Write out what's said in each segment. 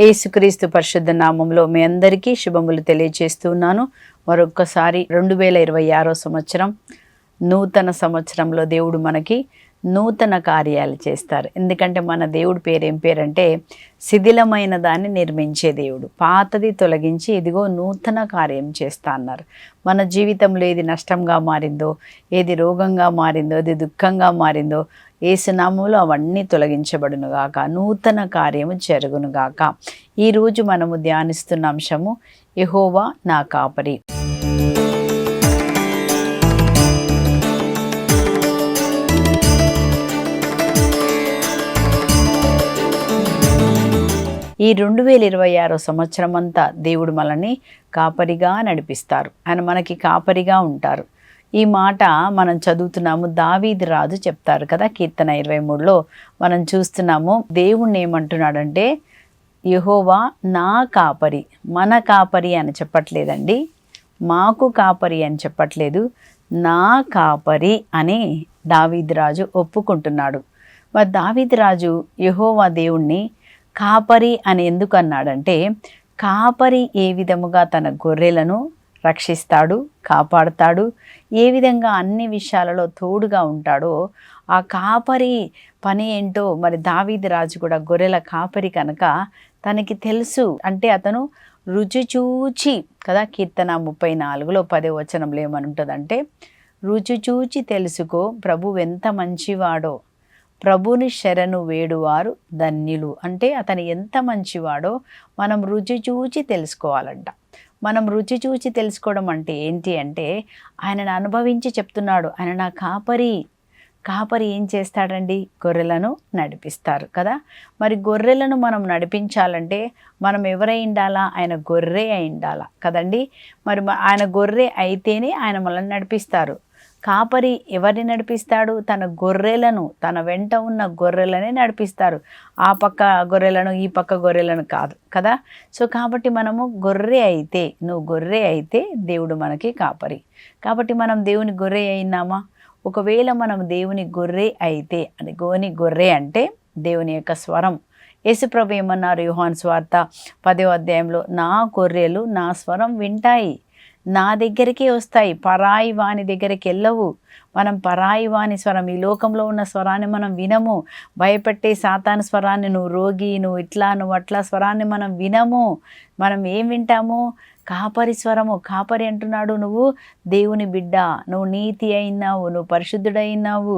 యేసుక్రీస్తు పరిశుద్ధ నామంలో మీ అందరికీ శుభములు తెలియజేస్తున్నాను. మరొక్కసారి 2026 సంవత్సరం నూతన సంవత్సరంలో దేవుడు మనకి నూతన కార్యాలు చేస్తారు. ఎందుకంటే మన దేవుడి పేరు ఏం పేరంటే శిథిలమైన దాన్ని నిర్మించే దేవుడు. పాతది తొలగించి ఇదిగో నూతన కార్యం చేస్తా అన్నారు. మన జీవితంలో ఏది నష్టంగా మారిందో, ఏది రోగంగా మారిందో, ఏది దుఃఖంగా మారిందో యేసునామములో అవన్నీ తొలగించబడునుగాక, నూతన కార్యము జరుగునుగాక. ఈరోజు మనము ధ్యానిస్తున్న అంశము యెహోవా నా కాపరి. ఈ 2026 సంవత్సరం అంతా దేవుడు మనల్ని కాపరిగా నడిపిస్తారు. ఆయన మనకి కాపరిగా ఉంటారు. ఈ మాట మనం చదువుతున్నాము, దావీదు రాజు చెప్తారు కదా, కీర్తన 23లో మనం చూస్తున్నాము. దేవుణ్ణి ఏమంటున్నాడంటే యెహోవా నా కాపరి. మన కాపరి అని చెప్పట్లేదండి, మాకు కాపరి అని చెప్పట్లేదు, నా కాపరి అని దావీదు రాజు ఒప్పుకుంటున్నాడు. మరి దావీదు రాజు యెహోవా దేవుణ్ణి కాపరి అని ఎందుకు అన్నాడంటే, కాపరి ఏ విధముగా తన గొర్రెలను రక్షిస్తాడు, కాపాడుతాడు, ఏ విధంగా అన్ని విషయాలలో తోడుగా ఉంటాడో ఆ కాపరి పని ఏంటో మరి దావీదు రాజు కూడా గొర్రెల కాపరి కనుక తనకి తెలుసు. అంటే అతను రుచి చూచి కదా, కీర్తన 34లో 10వ వచనంలో ఏమనుంటుందంటే, రుచి చూచి తెలుసుకో ప్రభువు ఎంత మంచివాడో, ప్రభుని శరణు వేడువారు ధన్యులు. అంటే అతను ఎంత మంచివాడో మనం రుచి చూచి తెలుసుకోవాలంట. మనం రుచి చూచి తెలుసుకోవడం అంటే ఏంటి అంటే, ఆయనను అనుభవించి చెప్తున్నాడు, ఆయన నా కాపరి. కాపరి ఏం చేస్తాడండి? గొర్రెలను నడిపిస్తారు కదా. మరి గొర్రెలను మనం నడిపించాలంటే మనం ఎవరై ఉండాలా? ఆయన గొర్రె అయి ఉండాలా కదండి. మరి ఆయన గొర్రె అయితేనే ఆయన మనల్ని నడిపిస్తారు. కాపరి ఎవరిని నడిపిస్తాడు? తన గొర్రెలను, తన వెంట ఉన్న గొర్రెలనే నడిపిస్తారు. ఆ పక్క గొర్రెలను, ఈ పక్క గొర్రెలను కాదు కదా. సో కాబట్టి మనము గొర్రె అయితే, నువ్వు గొర్రె అయితే దేవుడు మనకి కాపరి. కాబట్టి మనం దేవుని గొర్రె అయినామా? ఒకవేళ మనం దేవుని గొర్రె అయితే, అది గొర్రె అంటే దేవుని యొక్క స్వరం. యేసుప్రభు ఏమన్నారు? యోహాను సువార్త 10వ అధ్యాయంలో, నా గొర్రెలు నా స్వరం వింటాయి, నా దగ్గరికి వస్తాయి, పరాయి వాని దగ్గరికి వెళ్ళవు. మనం పరాయి వాని స్వరం, ఈ లోకంలో ఉన్న స్వరాన్ని మనం వినము. భయపెట్టే సాతాను స్వరాన్ని, నువ్వు రోగి, నువ్వు ఇట్లా, నువ్వు అట్లా స్వరాన్ని మనం వినము. మనం ఏం వింటాము? కాపరి స్వరము. కాపరి అంటున్నాడు, నువ్వు దేవుని బిడ్డ, నువ్వు నీతి అయినావు, నువ్వు పరిశుద్ధుడైనావు.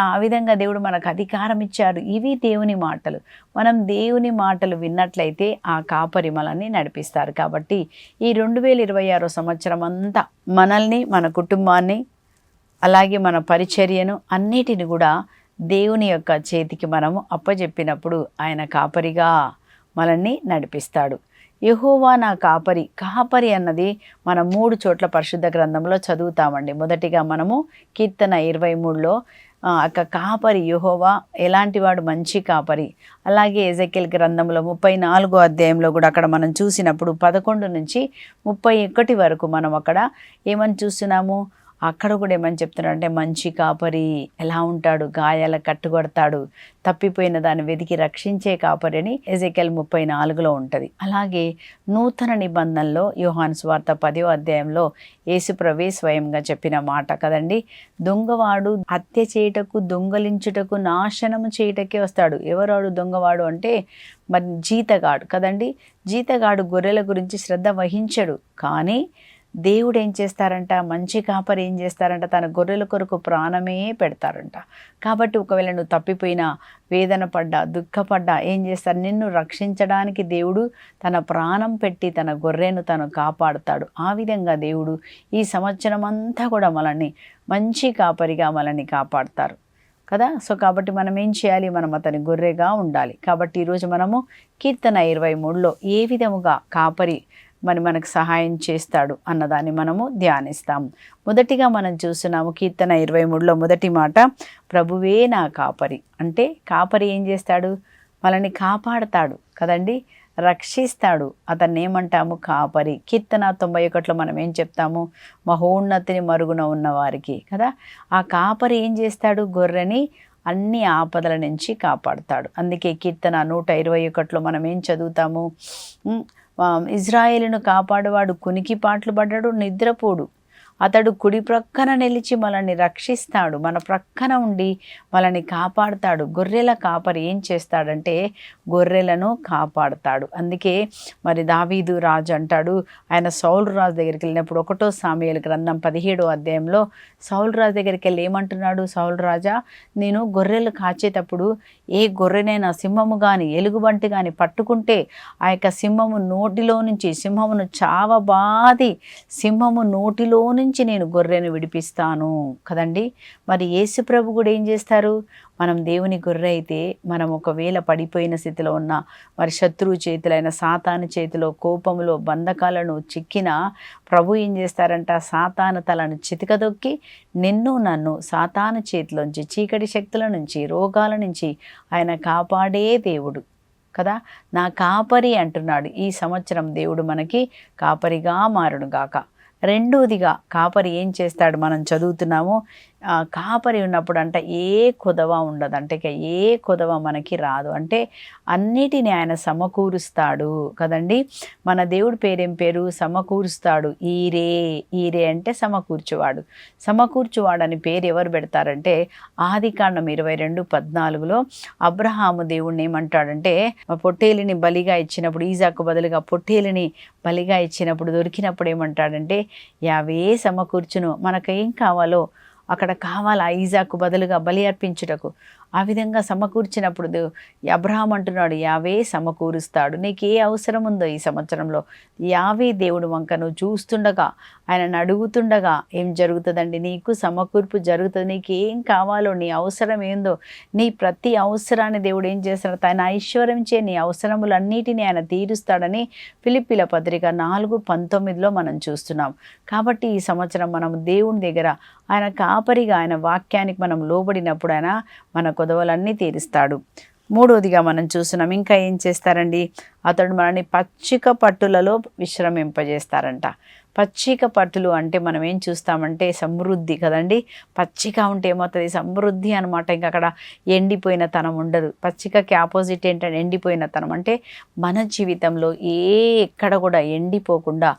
ఆ విధంగా దేవుడు మనకు అధికారం ఇచ్చారు. ఇవి దేవుని మాటలు. మనం దేవుని మాటలు విన్నట్లయితే ఆ కాపరి మనల్ని నడిపిస్తారు. కాబట్టి ఈ 2026 సంవత్సరం అంతా మనల్ని, మన కుటుంబాన్ని, అలాగే మన పరిచర్యను అన్నిటిని కూడా దేవుని యొక్క చేతికి మనము అప్పజెప్పినప్పుడు ఆయన కాపరిగా మనల్ని నడిపిస్తాడు. యెహోవా నా కాపరి. కాపరి అన్నది మనం 3 చోట్ల పరిశుద్ధ గ్రంథంలో చదువుతామండి. మొదటిగా మనము కీర్తన 23లో కాపరి యెహోవా ఎలాంటి వాడు? మంచి కాపరి. అలాగే ఎజెకియెల్ గ్రంథంలో 34వ అధ్యాయంలో కూడా అక్కడ మనం చూసినప్పుడు 11 నుంచి 31 వరకు మనం అక్కడ ఏమని చూస్తున్నాము? అక్కడ కూడా ఏమని చెప్తున్నాడు అంటే, మంచి కాపరి ఎలా ఉంటాడు? గాయాల కట్టుకొడతాడు, తప్పిపోయిన దాన్ని వెతికి రక్షించే కాపరి అని ఎజెకియెల్ 34లో ఉంటుంది. అలాగే నూతన నిబంధనలో యోహాను సువార్త 10వ అధ్యాయంలో యేసుప్రభువే స్వయంగా చెప్పిన మాట కదండి, దొంగవాడు హత్య చేయుటకు, దొంగలించుటకు, నాశనము చేయుటకే వస్తాడు. ఎవరాడు దొంగవాడు అంటే మరి జీతగాడు కదండి. జీతగాడు గొర్రెల గురించి శ్రద్ధ వహించడు. కానీ దేవుడు ఏం చేస్తారంట? మంచి కాపరి ఏం చేస్తారంట? తన గొర్రెల కొరకు ప్రాణమే పెడతారంట. కాబట్టి ఒకవేళ నువ్వు తప్పిపోయినా, వేదన పడ్డా, దుఃఖపడ్డా ఏం చేస్తారు? నిన్ను రక్షించడానికి దేవుడు తన ప్రాణం పెట్టి తన గొర్రెను తను కాపాడుతాడు. ఆ విధంగా దేవుడు ఈ సంవత్సరం అంతా కూడా మనల్ని మంచి కాపరిగా మనల్ని కాపాడుతారు కదా. సో కాబట్టి మనం ఏం చేయాలి? మనం అతని గొర్రెగా ఉండాలి. కాబట్టి ఈరోజు మనము కీర్తన 23లో ఏ విధముగా కాపరి మనకు సహాయం చేస్తాడు అన్నదాన్ని మనము ధ్యానిస్తాము. మొదటిగా మనం చూస్తున్నాము కీర్తన 23లో మొదటి మాట, ప్రభువే నా కాపరి. అంటే కాపరి ఏం చేస్తాడు? మనల్ని కాపాడతాడు కదండి, రక్షిస్తాడు. అతన్ని ఏమంటాము? కాపరి. కీర్తన 91లో మనం ఏం చెప్తాము? మహోన్నతిని మరుగున ఉన్న వారికి కదా. ఆ కాపరి ఏం చేస్తాడు? గొర్రెని అన్ని ఆపదల నుంచి కాపాడుతాడు. అందుకే కీర్తన 121లో మనం ఏం చదువుతాము? ఇజ్రాయేలును కాపాడువాడు కునికిపాట్లు పడ్డాడు, నిద్రపోడు. అతడు కుడి ప్రక్కన నిలిచి మనల్ని రక్షిస్తాడు, మన ప్రక్కన ఉండి మనల్ని కాపాడుతాడు. గొర్రెల కాపరి ఏం చేస్తాడంటే గొర్రెలను కాపాడుతాడు. అందుకే మరి దావీదు రాజు అంటాడు, ఆయన సౌలు రాజు దగ్గరికి వెళ్ళినప్పుడు 1 సాముయేలు గ్రంథం 17వ అధ్యాయంలో సౌలు రాజు దగ్గరికి వెళ్ళి ఏమంటున్నాడు? సౌలు రాజా, నేను గొర్రెలు కాచేటప్పుడు ఏ గొర్రెనైనా సింహము కానీ ఎలుగుబంటి కానీ పట్టుకుంటే ఆ యొక్క సింహమును చావబాది సింహము నోటిలో నుంచి నేను గొర్రెను విడిపిస్తాను కదండి. మరి యేసు ప్రభు కూడా ఏం చేస్తారు? మనం దేవుని గొర్రె అయితే మనం ఒకవేళ పడిపోయిన స్థితిలో ఉన్న మరి శత్రువు చేతులైన సాతాను చేతిలో కోపములో బంధకాలను చిక్కిన ప్రభు ఏం చేస్తారంట? సాతాను తలను చితికదొక్కి నన్ను సాతాను చేతిలోంచి, చీకటి శక్తుల నుంచి, రోగాల నుంచి ఆయన కాపాడే దేవుడు కదా. నా కాపరి అంటున్నాడు. ఈ సంవత్సరం దేవుడు మనకి కాపరిగా మారునుగాక. రెండోదిగా కాపరి ఏం చేస్తాడు? మనం చదువుతున్నాము, కాపరి ఉన్నప్పుడు అంట ఏ కొదవ ఉండదు. అంటే ఏ కొదవ మనకి రాదు. అంటే అన్నిటిని ఆయన సమకూరుస్తాడు కదండి. మన దేవుడి పేరేం పేరు? సమకూరుస్తాడు. ఈరే అంటే సమకూర్చువాడు. సమకూర్చువాడు అని పేరు ఎవరు పెడతారంటే ఆదికాండం 22:14లో అబ్రహాము దేవుణ్ణి ఏమంటాడంటే పొట్టేలిని బలిగా ఇచ్చినప్పుడు, ఈజాకు బదులుగా పొట్టేలిని బలిగా ఇచ్చినప్పుడు దొరికినప్పుడు ఏమంటాడంటే యావే సమకూర్చును. మనకేం కావాలో అక్కడ కావాలి ఐజాకు బదులుగా బలి అర్పించుటకు. ఆ విధంగా సమకూర్చినప్పుడు అబ్రహాం అంటున్నాడు యావే సమకూరుస్తాడు. నీకు ఏ అవసరం ఉందో ఈ సంవత్సరంలో యావే దేవుడు వంక నువ్వు చూస్తుండగా, ఆయనను అడుగుతుండగా ఏం జరుగుతుందండి? నీకు సమకూర్పు జరుగుతుంది. నీకు ఏం కావాలో, నీ అవసరం ఏందో, నీ ప్రతి అవసరాన్ని దేవుడు ఏం చేస్తాడు? తన ఐశ్వర్యం చే నీ అవసరములన్నిటినీ ఆయన తీరుస్తాడని ఫిలిప్పీల పత్రిక 4:19లో మనం చూస్తున్నాం. కాబట్టి ఈ సంవత్సరం మనం దేవుని దగ్గర ఆయన కాపరిగా, ఆయన వాక్యానికి మనం లోబడినప్పుడు ఆయన మన కొదవలన్నీ తీరుస్తాడు. మూడోదిగా మనం చూస్తున్నాం, ఇంకా ఏం చేస్తారండి? అతడు మనల్ని పచ్చిక పట్టులలో విశ్రమింపజేస్తారంట. పచ్చిక పట్టులు అంటే మనం ఏం చూస్తామంటే సమృద్ధి కదండి. పచ్చిక ఉంటే ఏమవుతుంది? సమృద్ధి అనమాట. ఇంకా అక్కడ ఎండిపోయిన తనం ఉండదు. పచ్చికకి ఆపోజిట్ ఏంటంటే ఎండిపోయిన తనం. అంటే మన జీవితంలో ఎక్కడ కూడా ఎండిపోకుండా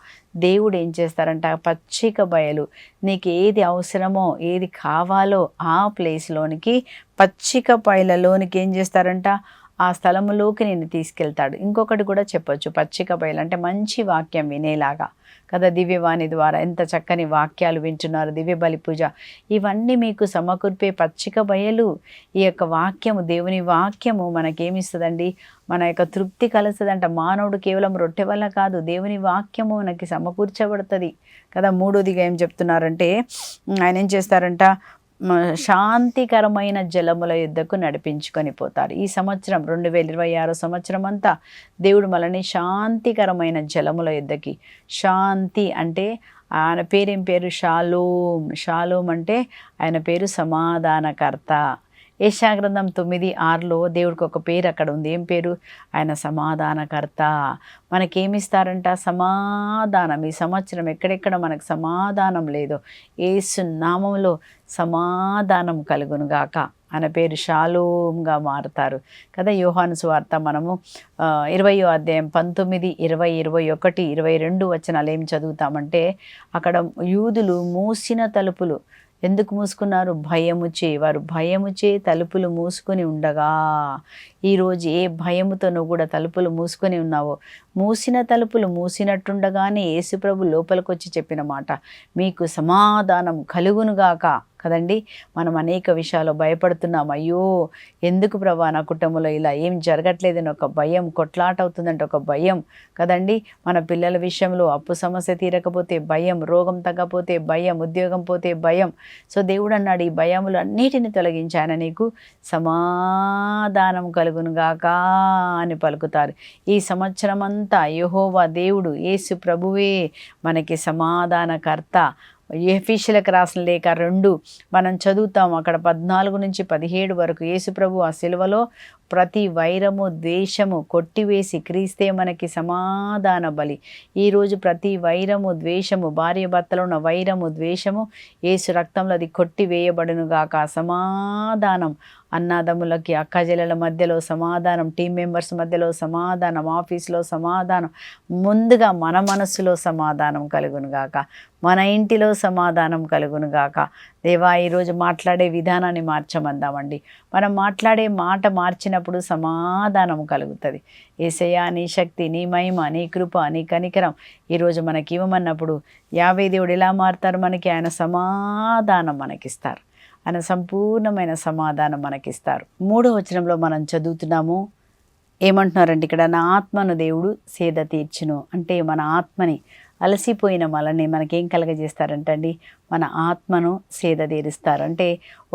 దేవుడు ఏం చేస్తారంట? పచ్చిక బయలు. నీకు ఏది అవసరమో, ఏది కావాలో ఆ ప్లేస్లోనికి, పచ్చిక బయలలోనికి ఏం చేస్తారంట? ఆ స్థలములోకి నేను తీసుకెళ్తాడు. ఇంకొకటి కూడా చెప్పొచ్చు, పచ్చిక బయలు అంటే మంచి వాక్యం వినేలాగా కదా. దివ్యవాణి ద్వారా ఎంత చక్కని వాక్యాలు వింటున్నారు. దివ్య బలి పూజ ఇవన్నీ మీకు సమకూర్పే పచ్చిక బయలు. ఈ యొక్క వాక్యము, దేవుని వాక్యము మనకేమిస్తుందండి? మన యొక్క తృప్తి కలుస్తుందంట. మానవుడు కేవలం రొట్టె వల్ల కాదు, దేవుని వాక్యము మనకి సమకూర్చబడుతుంది కదా. మూడోదిగా ఏం చెప్తున్నారంటే ఆయన ఏం చేస్తారంట? శాంతికరమైన జలముల యుద్ధకు నడిపించుకొని పోతారు. ఈ సంవత్సరం 2026 సంవత్సరం అంతా దేవుడు మనల్ని శాంతికరమైన జలముల యుద్ధకి, శాంతి అంటే ఆయన పేరేం పేరు? షాలోం అంటే ఆయన పేరు సమాధానకర్త. యెషయా గ్రంథం 9:6లో దేవుడికి ఒక పేరు అక్కడ ఉంది. ఏం పేరు? ఆయన సమాధానకర్త. మనకేమిస్తారంట? సమాధానం. ఈ సంవత్సరం ఎక్కడెక్కడ మనకు సమాధానం లేదో యేసు నామములో సమాధానం కలుగునుగాక. ఆయన పేరు షాలోమ్గా మారుతారు కదా. యోహాను సువార్త మనము 20వ అధ్యాయం 19, 20, 21, 22 వచనాలు ఏం చదువుతామంటే అక్కడ యూదులు మూసిన తలుపులు ఎందుకు మూసుకున్నారు? భయముచే. వారు భయముచే తలుపులు మూసుకొని ఉండగా, ఈరోజు ఏ భయముతో నువ్వు కూడా తలుపులు మూసుకొని ఉన్నావో, మూసిన తలుపులు మూసినట్టుండగానే యేసుప్రభు లోపలికి వచ్చి చెప్పిన మాట, మీకు సమాధానం కలుగునుగాక కదండి. మనం అనేక విషయాలు భయపడుతున్నాం. అయ్యో ఎందుకు ప్రభా నా కుటుంబంలో ఇలా ఏం జరగట్లేదని ఒక భయం, కొట్లాట అవుతుందంటే ఒక భయం కదండి. మన పిల్లల విషయంలో అప్పు సమస్య తీరకపోతే భయం, రోగం తగ్గపోతే భయం, ఉద్యోగం పోతే భయం. సో దేవుడు అన్నాడు ఈ భయములు అన్నిటిని తొలగించి ఆయన నీకు సమాధానం కలుగునుగాక అని పలుకుతారు. ఈ సంవత్సరం అంతా యెహోవా దేవుడు యేసు ప్రభువే మనకి సమాధానకర్త. ఎఫెసీయులకు రాసిన లేఖ 2 మనం చదువుతాం. అక్కడ 14 నుంచి 17 వరకు యేసుప్రభు ఆ సిలువలో ప్రతి వైరము, ద్వేషము కొట్టివేసి క్రీస్తే మనకి సమాధాన బలి. ఈరోజు ప్రతి వైరము, ద్వేషము, భార్య భర్తలో ఉన్న వైరము, ద్వేషము యేసు రక్తంలో అది కొట్టివేయబడునుగాక. సమాధానం అన్నాదమ్ములకి, అక్కచెల్లెల మధ్యలో సమాధానం, టీం మెంబర్స్ మధ్యలో సమాధానం, ఆఫీస్లో సమాధానం, ముందుగా మన మనస్సులో సమాధానం కలుగునుగాక, మన ఇంటిలో సమాధానం కలుగునుగాక. దేవా, ఈరోజు మాట్లాడే విధానాన్ని మార్చమందామండి. మనం మాట్లాడే మాట మార్చినప్పుడు సమాధానం కలుగుతుంది. యేసయ్యా, నీ శక్తి, నీ మహిమ, నీ కృప, నీ కనికరం ఈరోజు మనకి ఇవ్వమన్నప్పుడు యావే దేవుడు ఎలా మారుతారు మనకి? ఆయన సమాధానం మనకిస్తారు. ఆయన సంపూర్ణమైన సమాధానం మనకిస్తారు. 3వ వచనంలో మనం చదువుతున్నాము, ఏమంటున్నారంటే ఇక్కడ, నా ఆత్మను దేవుడు సేద తీర్చును. అంటే మన ఆత్మని, అలసిపోయిన మనకేం కలగజేస్తారంటండి? మన ఆత్మను సేద తీరుస్తారు. అంటే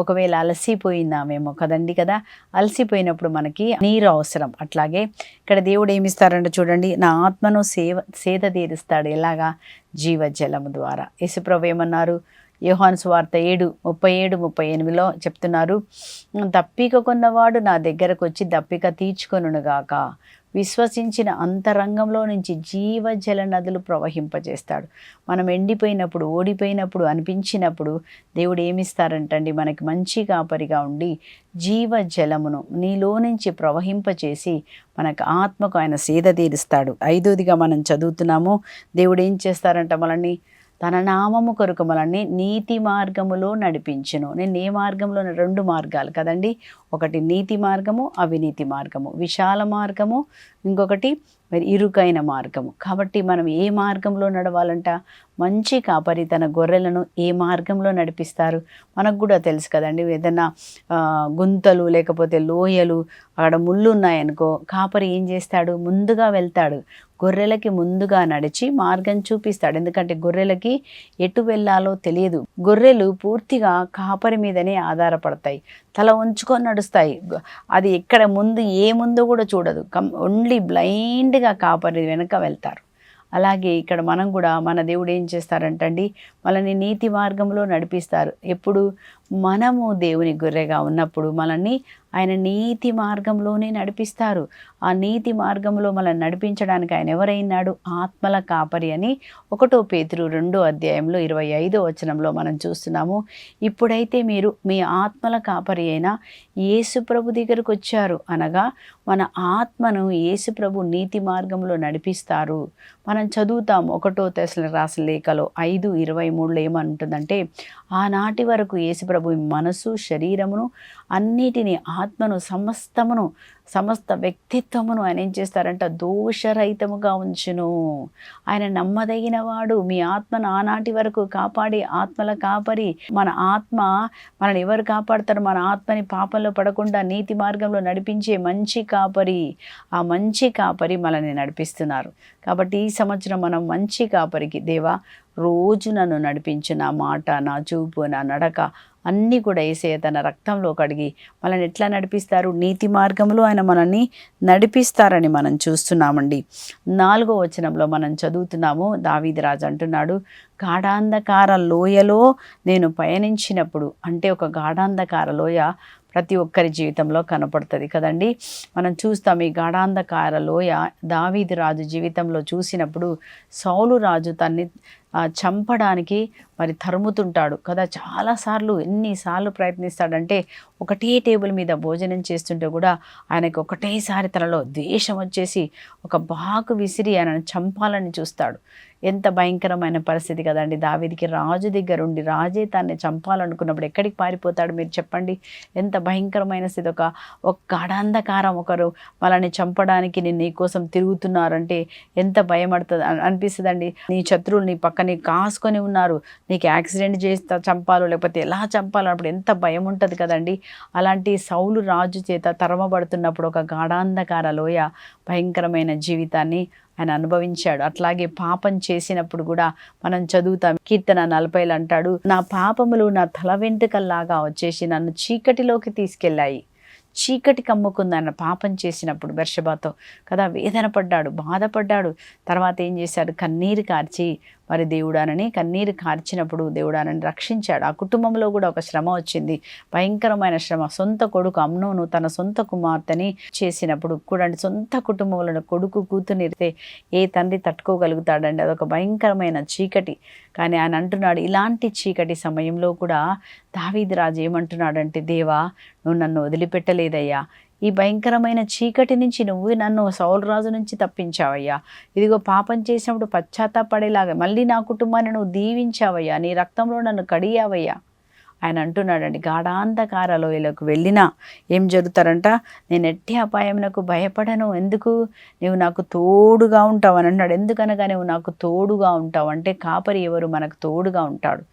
ఒకవేళ అలసిపోయిందామేమో కదా, అలసిపోయినప్పుడు మనకి నీరు అవసరం. అట్లాగే ఇక్కడ దేవుడు ఏమిస్తారంటే చూడండి, నా ఆత్మను సేద తీరుస్తాడు. ఎలాగా? జీవజలము ద్వారా. యేసుప్రభు ఏమన్నారు? యోహాను సువార్త 7:37-38లో చెప్తున్నారు, దప్పిక కొన్నవాడు నా దగ్గరకు వచ్చి దప్పిక తీర్చుకొనుగాక, విశ్వసించిన అంతరంగంలో నుంచి జీవజల నదులు ప్రవహింపజేస్తాడు. మనం ఎండిపోయినప్పుడు, ఓడిపోయినప్పుడు, అనిపించినప్పుడు దేవుడు ఏమిస్తారంటండి? మనకి మంచి కాపరిగా ఉండి జీవజలమును నీలో నుంచి ప్రవహింపచేసి మనకు ఆత్మకు ఆయన సేద తీరుస్తాడు. 5వదిగా మనం చదువుతున్నాము, దేవుడు ఏం చేస్తారంట? మనల్ని తన నామము కొరకు మనల్ని నీతి మార్గములో నడిపించును. నేను ఏ మార్గంలో? 2 మార్గాలు కదండి. ఒకటి నీతి మార్గము, అవినీతి మార్గము, విశాల మార్గము, ఇంకొకటి మరి ఇరుకైన మార్గము. కాబట్టి మనం ఏ మార్గంలో నడవాలంట? మంచి కాపరి తన గొర్రెలను ఏ మార్గంలో నడిపిస్తారు? మనకు కూడా తెలుసు కదండి. ఏదైనా గుంతలు లేకపోతే లోయలు, అక్కడ ముళ్ళు ఉన్నాయనుకో, కాపరి ఏం చేస్తాడు? ముందుగా వెళ్తాడు, గొర్రెలకి ముందుగా నడిచి మార్గం చూపిస్తాడు. ఎందుకంటే గొర్రెలకి ఎటు వెళ్ళాలో తెలియదు. గొర్రెలు పూర్తిగా కాపరి మీదనే ఆధారపడతాయి, తల ఉంచుకొని నడుస్తాయి. అది ఎక్కడ ముందు ఏముందో కూడా చూడదు. ఓన్లీ బ్లైండ్గా కాపరి వెనక వెళ్తారు. అలాగే ఇక్కడ మనం కూడా, మన దేవుడు ఏం చేస్తారంటండి? మనల్ని నీతి మార్గంలో నడిపిస్తారు. ఎప్పుడు? మనము దేవుని గొర్రెగా ఉన్నప్పుడు మనల్ని ఆయన నీతి మార్గంలోనే నడిపిస్తారు. ఆ నీతి మార్గంలో మనల్ని నడిపించడానికి ఆయన ఎవరైనాడు? ఆత్మల కాపరి అని 1 పేతురు 2:25 వచనంలో మనం చూస్తున్నాము. ఇప్పుడైతే మీరు మీ ఆత్మల కాపరి అయిన యేసుప్రభు దగ్గరకు వచ్చారు, అనగా మన ఆత్మను యేసుప్రభు నీతి మార్గంలో నడిపిస్తారు. మనం చదువుతాం 1 తెస్సలోనికీయులకు రాసిన లేఖలో 5:23లో ఏమంటుందంటే, ఆనాటి వరకు యేసుప్రభు మనసు, శరీరమును, అన్నిటినీ, ఆత్మను, సమస్త వ్యక్తిత్వమును ఆయన ఏం చేస్తారంట? దోషరహితముగా ఉంచును. ఆయన నమ్మదగిన వాడు. మీ ఆత్మను ఆనాటి వరకు కాపాడి ఆత్మల కాపరి. మన ఆత్మ మనల్ని ఎవరు కాపాడతారు? మన ఆత్మని పాపంలో పడకుండా నీతి మార్గంలో నడిపించే మంచి కాపరి. ఆ మంచి కాపరి మనల్ని నడిపిస్తున్నారు. కాబట్టి ఈ సంవత్సరం మనం మంచి కాపరికి, దేవా రోజు నన్ను నడిపించు, నా మాట, నా చూపు, నా నడక అన్నీ కూడా యేసయ్య తన రక్తంలో కడిగి మనల్ని ఎట్లా నడిపిస్తారు? నీతి మార్గంలో ఆయన మనల్ని నడిపిస్తారని మనం చూస్తున్నామండి. 4వ వచనంలో మనం చదువుతున్నాము, దావీదు రాజు అంటున్నాడు, గాఢాంధకార లోయలో నేను పయనించినప్పుడు. అంటే ఒక గాఢాంధకార లోయ ప్రతి ఒక్కరి జీవితంలో కనపడుతుంది కదండి. మనం చూస్తాం ఈ గాఢాంధకార లోయ దావీదు రాజు జీవితంలో చూసినప్పుడు, సౌలు రాజు తన్ని చంపడానికి మరి తరుముతుంటాడు కదా. చాలాసార్లు, ఎన్నిసార్లు ప్రయత్నిస్తాడంటే, ఒకటే టేబుల్ మీద భోజనం చేస్తుంటే కూడా ఆయనకు ఒకటేసారి తనలో ద్వేషం వచ్చేసి ఒక బాకు విసిరి ఆయనను చంపాలని చూస్తాడు. ఎంత భయంకరమైన పరిస్థితి కదండి. దావీదుకి రాజు దగ్గర ఉండి రాజే తన్ని చంపాలనుకున్నప్పుడు ఎక్కడికి పారిపోతాడు మీరు చెప్పండి? ఎంత భయంకరమైన స్థితి. ఒక గాఢాంధకారం, ఒకరు వాళ్ళని చంపడానికి నేను నీ కోసం తిరుగుతున్నారంటే ఎంత భయం అనిపిస్తుందండి. నీ శత్రువులు నీ పక్కన కాసుకొని ఉన్నారు, నీకు యాక్సిడెంట్ చేస్తా చంపాలో లేకపోతే ఎలా చంపాలో అప్పుడు ఎంత భయం ఉంటుంది కదండి. అలాంటి సౌలు రాజు చేత తరమబడుతున్నప్పుడు ఒక గాఢాంధకార లోయ భయంకరమైన జీవితాన్ని ఆయన అనుభవించాడు. అట్లాగే పాపం చేసినప్పుడు కూడా మనం చదువుతాం, కీర్తన 40లో అంటాడు, నా పాపములు నా తల వెంట్రుకల్లాగా వచ్చేసి నన్ను చీకటిలోకి తీసుకెళ్ళాయి. చీకటి కమ్ముకుందన్న పాపం చేసినప్పుడు బెర్షబాతో కదా, వేదన పడ్డాడు, బాధపడ్డాడు. తర్వాత ఏం చేశాడు? కన్నీరు కార్చి మరి దేవుడానని కన్నీరు కార్చినప్పుడు దేవుడానని రక్షించాడు. ఆ కుటుంబంలో కూడా ఒక శ్రమ వచ్చింది, భయంకరమైన శ్రమ. సొంత కొడుకు అమ్నోను తన సొంత కుమార్తెని చేసినప్పుడు కూడా సొంత కుటుంబంలో కొడుకు కూతునిరితే ఏ తండ్రి తట్టుకోగలుగుతాడండి? అదొక భయంకరమైన చీకటి. కానీ ఆయన అంటున్నాడు, ఇలాంటి చీకటి సమయంలో కూడా దావీదు రాజు ఏమంటున్నాడంటే, దేవా నువ్వు నన్ను వదిలిపెట్టలేదయ్యా, ఈ భయంకరమైన చీకటి నుంచి నువ్వు నన్ను సౌలు రాజు నుంచి తప్పించావయ్యా, ఇదిగో పాపం చేసినప్పుడు పశ్చాత్తాపడేలాగా మళ్ళీ నా కుటుంబాన్ని నువ్వు దీవించావయ్యా, నీ రక్తంలో నన్ను కడియావయ్యా. ఆయన అంటున్నాడండి, గాఢాంధకారలోయలోకి వెళ్ళినా ఏం జరుగుతారంట, నేను ఎట్టి అపాయమునకు భయపడను, ఎందుకు నువ్వు నాకు తోడుగా ఉంటావు అని అన్నాడు. ఎందుకనగా నువ్వు నాకు తోడుగా ఉంటావు అంటే కాపరి ఎవరు? మనకు తోడుగా ఉంటాడు.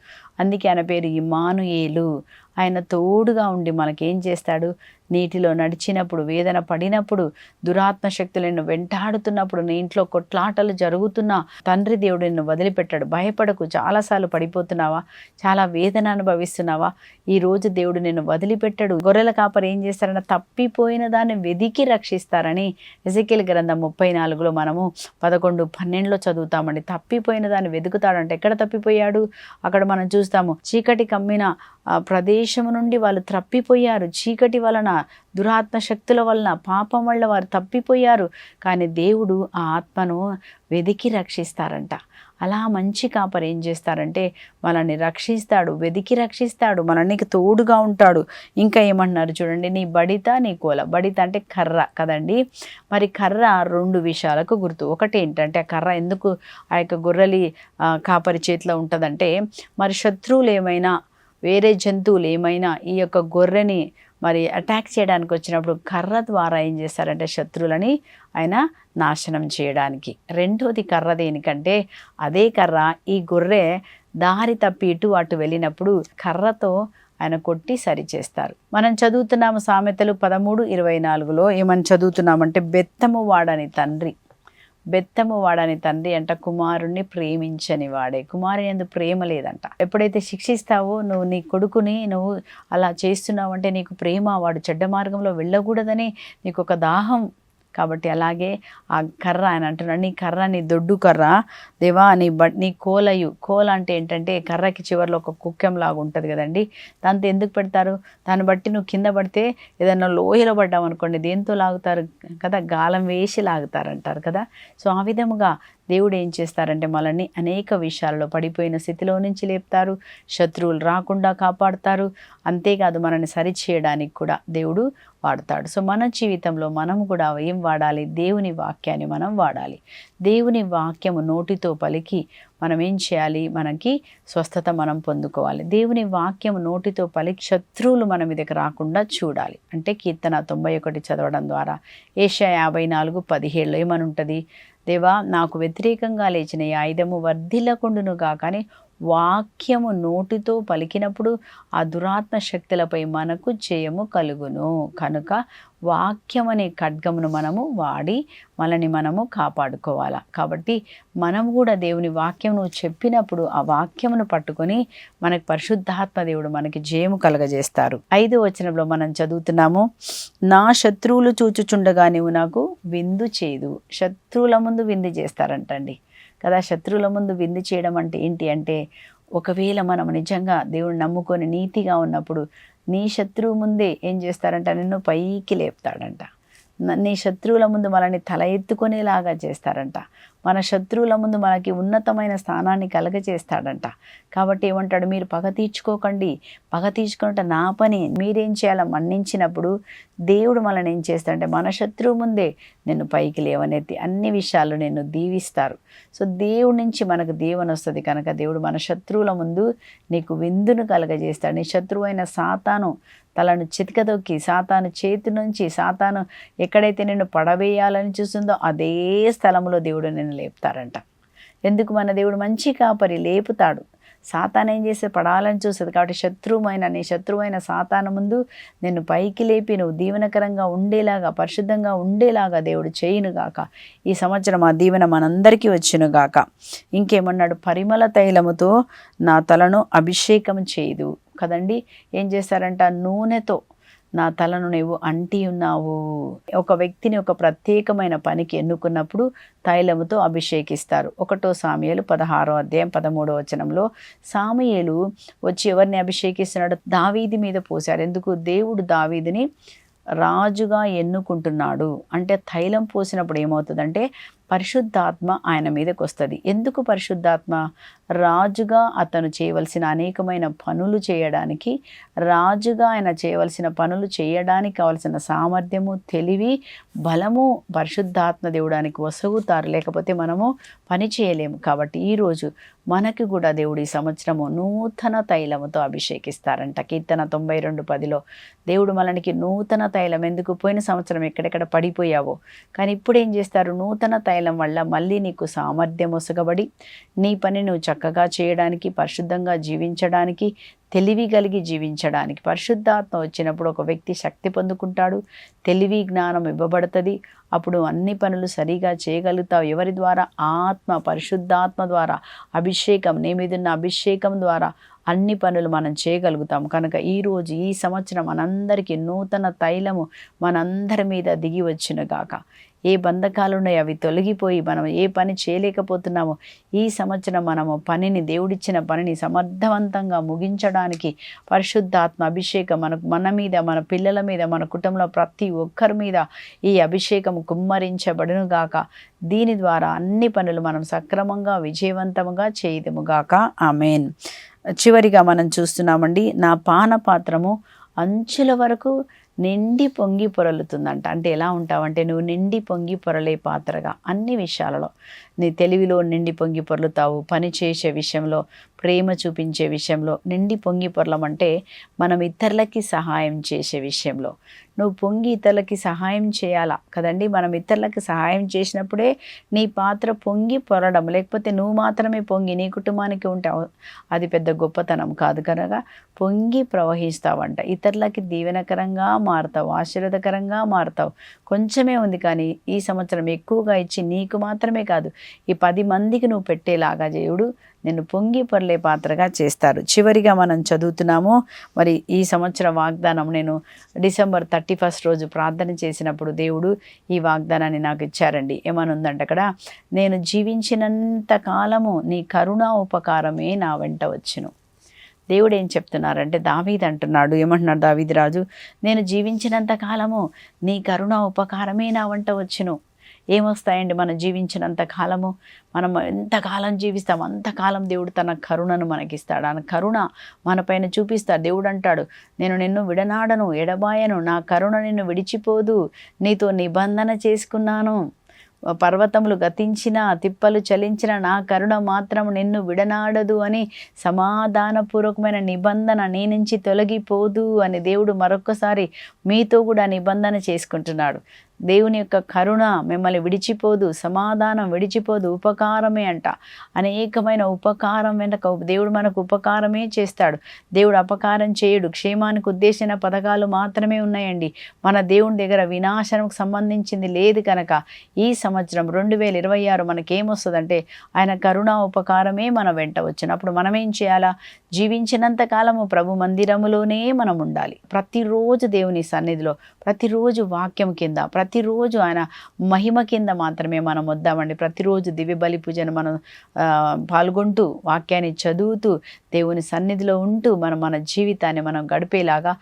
అందుకే ఆయన పేరు ఇమ్మానుయేలు. ఆయన తోడుగా ఉండి మనకేం చేస్తాడు? నీటిలో నడిచినప్పుడు, వేదన పడినప్పుడు, దురాత్మ శక్తులు నిన్ను వెంటాడుతున్నప్పుడు, నీ ఇంట్లో కొట్లాటలు జరుగుతున్నా తండ్రి దేవుడు నిన్ను వదిలిపెట్టాడు. భయపడకు. చాలాసార్లు పడిపోతున్నావా? చాలా వేదన అనుభవిస్తున్నావా? ఈరోజు దేవుడు నిన్ను వదిలిపెట్టాడు. గొర్రెల కాపరి ఏం చేస్తారన్న, తప్పిపోయిన దాన్ని వెదికి రక్షిస్తారని ఎజెకియెలు గ్రంథం 34లో మనము 11-12లో చదువుతామండి. తప్పిపోయిన దాన్ని వెతుకుతాడంటే ఎక్కడ తప్పిపోయాడు? అక్కడ మనం చూస్తాము, చీకటి కమ్మిన ఆ ప్రదేశము నుండి వాళ్ళు తప్పిపోయారు. చీకటి వలన, దురాత్మ శక్తుల వలన, పాపం వల్ల వారు తప్పిపోయారు. కానీ దేవుడు ఆ ఆత్మను వెదికి రక్షిస్తారంట. అలా మంచి కాపరి ఏం చేస్తారంటే మనల్ని రక్షిస్తాడు, వెదికి రక్షిస్తాడు, మనల్ని తోడుగా ఉంటాడు. ఇంకా ఏమన్నారు చూడండి, నీ బడిత నీ కోల. బడిత అంటే కర్ర కదండి. మరి కర్ర 2 విషయాలకు గుర్తు. ఒకటి ఏంటంటే, ఆ కర్ర ఎందుకు ఆ యొక్క గొర్రెలి కాపరి చేతిలో ఉంటుందంటే, మరి శత్రువులు ఏమైనా, వేరే జంతువులు ఏమైనా ఈ యొక్క గొర్రెని మరి అటాక్ చేయడానికి వచ్చినప్పుడు కర్ర ద్వారా ఏం చేస్తారంటే శత్రువులని ఆయన నాశనం చేయడానికి. రెండోది కర్ర దేనికంటే, అదే కర్ర ఈ గొర్రె దారి తప్పి ఇటు అటు వెళ్ళినప్పుడు కర్రతో ఆయన కొట్టి సరిచేస్తారు. మనం చదువుతున్నాము సామెతలు 13:24లో ఏమని చదువుతున్నామంటే, బెత్తము వాడని తండ్రి, బెత్తము వాడని తండ్రి అంట కుమారుణ్ణి ప్రేమించని వాడే. కుమారుని యందు ప్రేమ లేదంట. ఎప్పుడైతే శిక్షిస్తావో, నువ్వు నీ కొడుకుని నువ్వు అలా చేస్తున్నావు అంటే నీకు ప్రేమ, వాడు చెడ్డ మార్గంలో వెళ్ళకూడదని నీకు ఒక దాహం. కాబట్టి అలాగే ఆ కర్ర ఆయన అంటున్నాడు, నీ కర్ర, నీ దొడ్డు కర్ర దేవా, నీ కోలయు. కోల అంటే ఏంటంటే కర్రకి చివరిలో ఒక కుక్కెంలాగా ఉంటుంది కదండి. దాంతో ఎందుకు పెడతారు? దాన్ని బట్టి నువ్వు కింద పడితే, ఏదన్నా లోయలో పడ్డావు అనుకోండి, దేంతో లాగుతారు కదా? గాలం వేసి లాగుతారంటారు కదా. సో ఆ విధముగా దేవుడు ఏం చేస్తారంటే మనల్ని అనేక విషయాల్లో పడిపోయిన స్థితిలో నుంచి లేపుతారు, శత్రువులు రాకుండా కాపాడుతారు. అంతేకాదు మనల్ని సరిచేయడానికి కూడా దేవుడు వాడతాడు. సో మన జీవితంలో మనం కూడా ఏం వాడాలి? దేవుని వాక్యాన్ని మనం వాడాలి. దేవుని వాక్యము నోటితో పలికి మనం ఏం చేయాలి? మనకి స్వస్థత మనం పొందుకోవాలి. దేవుని వాక్యము నోటితో పలికి శత్రువులు మన మీదకి రాకుండా చూడాలి. అంటే కీర్తన 91 చదవడం ద్వారా. యెషయా 54:17 ఏమని ఉంటుంది? దేవా, నాకు వ్యతిరేకంగా లేచిన ఈ ఆయుధము వర్ధిల్లకుండునుగా, కానీ వాక్యము నోటితో పలికినప్పుడు ఆ దురాత్మ శక్తులపై మనకు జయము కలుగును. కనుక వాక్యం అనే ఖడ్గమును మనము వాడి మనల్ని మనము కాపాడుకోవాలా. కాబట్టి మనము కూడా దేవుని వాక్యం నువ్వు చెప్పినప్పుడు ఆ వాక్యమును పట్టుకొని మనకు పరిశుద్ధాత్మ దేవుడు మనకి జయము కలగజేస్తారు. 5వ వచనంలో మనం చదువుతున్నాము, నా శత్రువులు చూచుచుండగా నీవు నాకు విందు చేయదు. శత్రువుల ముందు విందు చేస్తారంటండి కదా. శత్రువుల ముందు విందు చేయడం అంటే ఏంటి అంటే, ఒకవేళ మనం నిజంగా దేవుని నమ్ముకొని నీతిగా ఉన్నప్పుడు నీ శత్రువు ముందే ఏం చేస్తారంట, నిన్ను పైకి లేపుతాడంట. నీ శత్రువుల ముందు మనల్ని తల ఎత్తుకునేలాగా చేస్తారంట. మన శత్రువుల ముందు మనకి ఉన్నతమైన స్థానాన్ని కలగజేస్తాడంట. కాబట్టి ఏమంటాడు, మీరు పగ తీర్చుకోకండి, పగ తీర్చుకుంటే నా పని. మీరేం చేయాలో మన్నించినప్పుడు దేవుడు మనల్ని ఏం చేస్తాడంటే మన శత్రువు ముందే నిన్ను పైకి లేవనెత్తి అన్ని విషయాలు నిన్ను దీవిస్తారు. సో దేవుడి నుంచి మనకు దీవెన వస్తుంది కనుక దేవుడు మన శత్రువుల ముందు నీకు విందును కలగజేస్తాడు. నీ శత్రువు అయిన సాతాను తలను చితకదొక్కి, సాతాను చేతి నుంచి, సాతాను ఎక్కడైతే నిన్ను పడవేయాలని చూస్తుందో అదే స్థలంలో దేవుడు నిన్ను లేపుతారంట. ఎందుకు? మన దేవుడు మంచి కాపరి, లేపుతాడు. సాతాను ఏం చేస్తే పడాలని చూస్తుంది. కాబట్టి నీ శత్రువైన సాతాను ముందు నిన్ను పైకి లేపి నువ్వు దీవెనకరంగా ఉండేలాగా, పరిశుద్ధంగా ఉండేలాగా దేవుడు చేయునుగాక. ఈ సంవత్సరం ఆ దీవెన మనందరికీ వచ్చునుగాక. ఇంకేమన్నాడు? పరిమళ తైలముతో నా తలను అభిషేకం చేయదు కదండి. ఏం చేస్తారంట? నా తలను నీవు అంటి ఉన్నావు. ఒక వ్యక్తిని ఒక ప్రత్యేకమైన పనికి ఎన్నుకున్నప్పుడు తైలముతో అభిషేకిస్తారు. 1 సాముయేలు 16వ అధ్యాయం 13వ వచనంలో సాముయేలు వచ్చి ఎవరిని అభిషేకిస్తున్నాడు? దావీదు మీద పోశాడు. ఎందుకు? దేవుడు దావీదుని రాజుగా ఎన్నుకుంటున్నాడు. అంటే తైలం పోసినప్పుడు ఏమవుతుందంటే పరిశుద్ధాత్మ ఆయన మీదకి వస్తుంది. ఎందుకు పరిశుద్ధాత్మ? రాజుగా అతను చేయవలసిన అనేకమైన పనులు చేయడానికి, రాజుగా ఆయన చేయవలసిన పనులు చేయడానికి కావలసిన సామర్థ్యము, తెలివి, బలము పరిశుద్ధాత్మ దేవుడానికి వసగుతారు. లేకపోతే మనము పని చేయలేము. కాబట్టి ఈరోజు మనకి కూడా దేవుడు ఈ సంవత్సరము నూతన తైలముతో అభిషేకిస్తారంట. కీర్తన 92:10లో దేవుడు మనకి నూతన తైలం, ఎందుకు? పోయిన సంవత్సరం ఎక్కడెక్కడ పడిపోయావో కానీ ఇప్పుడు ఏం చేస్తారు? నూతన తైలం వల్ల మళ్ళీ నీకు సామర్థ్యం ఒసగబడి నీ పని నువ్వు చక్కగా చేయడానికి, పరిశుద్ధంగా జీవించడానికి, తెలివి కలిగి జీవించడానికి. పరిశుద్ధాత్మ వచ్చినప్పుడు ఒక వ్యక్తి శక్తి పొందుకుంటాడు, తెలివి జ్ఞానం ఇవ్వబడుతుంది. అప్పుడు అన్ని పనులు సరిగా చేయగలుగుతావు. ఎవరి ద్వారా? ఆత్మ, పరిశుద్ధాత్మ ద్వారా అభిషేకం, నీ మీదున్న అభిషేకం ద్వారా అన్ని పనులు మనం చేయగలుగుతాం. కనుక ఈరోజు ఈ సంవత్సరం మనందరికీ నూతన తైలము మనందరి మీద దిగి వచ్చినగాక. ఏ బంధకాలు ఉన్నాయో అవి తొలగిపోయి మనం ఏ పని చేయలేకపోతున్నామో ఈ సంవత్సరం మనము పనిని, దేవుడిచ్చిన పనిని సమర్థవంతంగా ముగించడానికి పరిశుద్ధాత్మ అభిషేకం మన మీద, మన పిల్లల మీద, మన కుటుంబంలో ప్రతి ఒక్కరి మీద ఈ అభిషేకం కుమ్మరించబడును గాక. దీని ద్వారా అన్ని పనులు మనం సక్రమంగా విజయవంతంగా చేయదుముగాక. ఆమేన్. చివరిగా మనం చూస్తున్నామండి, నా పానపాత్రము అంచుల వరకు నిండి పొంగి పొరలుతుందంట. అంటే ఎలా ఉంటావంటే నువ్వు నిండి పొంగి పొరలే పాత్రగా అన్ని విషయాలలో. నీ తెలివిలో నిండి పొంగి పొరలుతావు, పని చేసే విషయంలో, ప్రేమ చూపించే విషయంలో నిండి పొంగి పొరలమంటే మనం ఇతరులకి సహాయం చేసే విషయంలో నువ్వు పొంగి ఇతరులకి సహాయం చేయాలా కదండి. మనం ఇతరులకి సహాయం చేసినప్పుడే నీ పాత్ర పొంగి పొరడం. లేకపోతే నువ్వు మాత్రమే పొంగి నీ కుటుంబానికి ఉంటావు, అది పెద్ద గొప్పతనం కాదు. కనుక పొంగి ప్రవహిస్తావంట. ఇతరులకి దీవెనకరంగా మారుతావు, ఆశీర్వాదకరంగా మారుతావు. కొంచెమే ఉంది కానీ ఈ సంవత్సరం ఎక్కువగా ఇచ్చి నీకు మాత్రమే కాదు ఈ 10 మందికి నువ్వు పెట్టేలాగా దేవుడు నిన్ను పొంగి పొరలే పాత్రగా చేస్తారు. చివరిగా మనం చదువుతున్నాము, మరి ఈ సంవత్సర వాగ్దానం నేను డిసెంబర్ 31 రోజు ప్రార్థన చేసినప్పుడు దేవుడు ఈ వాగ్దానాన్ని నాకు ఇచ్చారండి. ఏమనుందంటే అక్కడ, నేను జీవించినంత కాలము నీ కరుణా ఉపకారమే నా వెంట వచ్చును. దేవుడు ఏం చెప్తున్నారంటే, దావీదు అంటున్నాడు, ఏమంటున్నాడు దావీదు రాజు, నేను జీవించినంత కాలము నీ కరుణా ఉపకారమే నా వెంట వచ్చును. ఏమొస్తాయండి మనం జీవించినంత కాలము? మనం ఎంతకాలం జీవిస్తాం అంతకాలం దేవుడు తన కరుణను మనకిస్తాడు. ఆ కరుణ మనపైన చూపిస్తాడు. దేవుడు అంటాడు, నేను నిన్ను విడనాడను, ఎడబాయను, నా కరుణ నిన్ను విడిచిపోదు, నీతో నిబంధన చేసుకున్నాను. పర్వతములు గతించిన, తిప్పలు చలించిన నా కరుణ మాత్రం నిన్ను విడనాడదు అని సమాధానపూర్వకమైన నిబంధన నీ నుంచి తొలగిపోదు అని దేవుడు మరొకసారి మీతో కూడా నిబంధన చేసుకుంటున్నాడు. దేవుని యొక్క కరుణ మిమ్మల్ని విడిచిపోదు, సమాధానం విడిచిపోదు, ఉపకారమే అంట. అనేకమైన ఉపకారం వెనక దేవుడు మనకు ఉపకారమే చేస్తాడు. దేవుడు అపకారం చేయడు. క్షేమానికి ఉద్దేశించిన పథకాలు మాత్రమే ఉన్నాయండి. మన దేవుని దగ్గర వినాశనకు సంబంధించింది లేదు. కనుక ఈ సంవత్సరం 2026 మనకేమొస్తుందంటే ఆయన కరుణా ఉపకారమే మన వెంట వచ్చినప్పుడు మనం ఏం చేయాలా? జీవించినంత కాలము ప్రభు మందిరములోనే మనం ఉండాలి. ప్రతిరోజు దేవుని సన్నిధిలో, ప్రతిరోజు వాక్యం కింద, ప్రతిరోజు ఆయన మహిమ కింద మాత్రమే మనం వద్దామండి. ప్రతిరోజు దివ్య బలి పూజను మనం పాల్గొంటూ, వాక్యాన్ని చదువుతూ, దేవుని సన్నిధిలో ఉంటూ మన జీవితాన్ని మనం గడిపేలాగా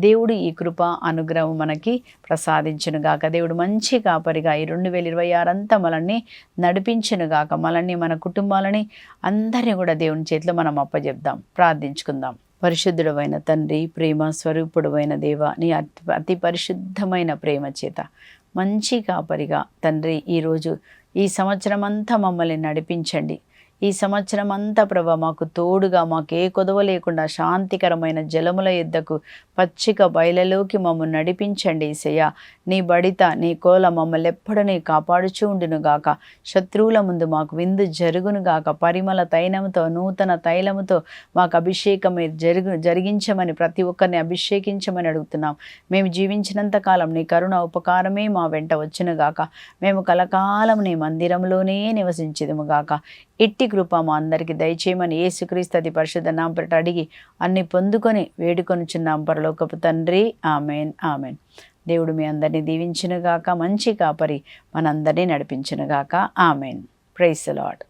దేవుడు ఈ కృప అనుగ్రహం మనకి ప్రసాదించునుగాక. దేవుడు మంచి కాపరిగా ఈ 2026 అంతా మనల్ని నడిపించునుగాక. మనల్ని, మన కుటుంబాలని అందరినీ కూడా దేవుని చేతిలో మనం అప్పజెప్దాం. ప్రార్థించుకుందాం. పరిశుద్ధుడమైన తండ్రి, ప్రేమ స్వరూపుడమైన దేవ, నీ అతి పరిశుద్ధమైన ప్రేమ చేత మంచి కాపరిగా తండ్రి ఈరోజు ఈ సంవత్సరం అంతా మమ్మల్ని నడిపించండి. ఈ సంవత్సరం అంతా ప్రభా మాకు తోడుగా, మాకు ఏ కొదవ లేకుండా శాంతికరమైన జలముల యొద్దకు, పచ్చిక బయలలోకి మమ్మల్ని నడిపించండి. యేసయ్యా, నీ బడిత, నీ కోల మమ్మల్ని ఎప్పుడు నీ కాపాడుచూ ఉండునుగాక. శత్రువుల ముందు మాకు విందు జరుగునుగాక. పరిమళ తైలముతో, నూతన తైలముతో మాకు అభిషేకం జరిగించమని, ప్రతి ఒక్కరిని అభిషేకించమని అడుగుతున్నాం. మేము జీవించినంత కాలం నీ కరుణ ఉపకారమే మా వెంట వచ్చునుగాక. మేము కలకాలం నీ మందిరంలోనే నివసించుదుముగాక. ఇట్టి కృప మా అందరికీ దయచేయమని యేసుక్రీస్తు అతి పరిశుద్ధ నామమున అడిగి అన్ని పొందుకొని వేడుకొనుచున్నాం పరలోకపు తండ్రి. Amen, amen. దేవుడు మీ అందరినీ దీవించునుగాక. మంచి కాపరి మనందరినీ నడిపించునుగాక. ఆమెన్. Praise the lord.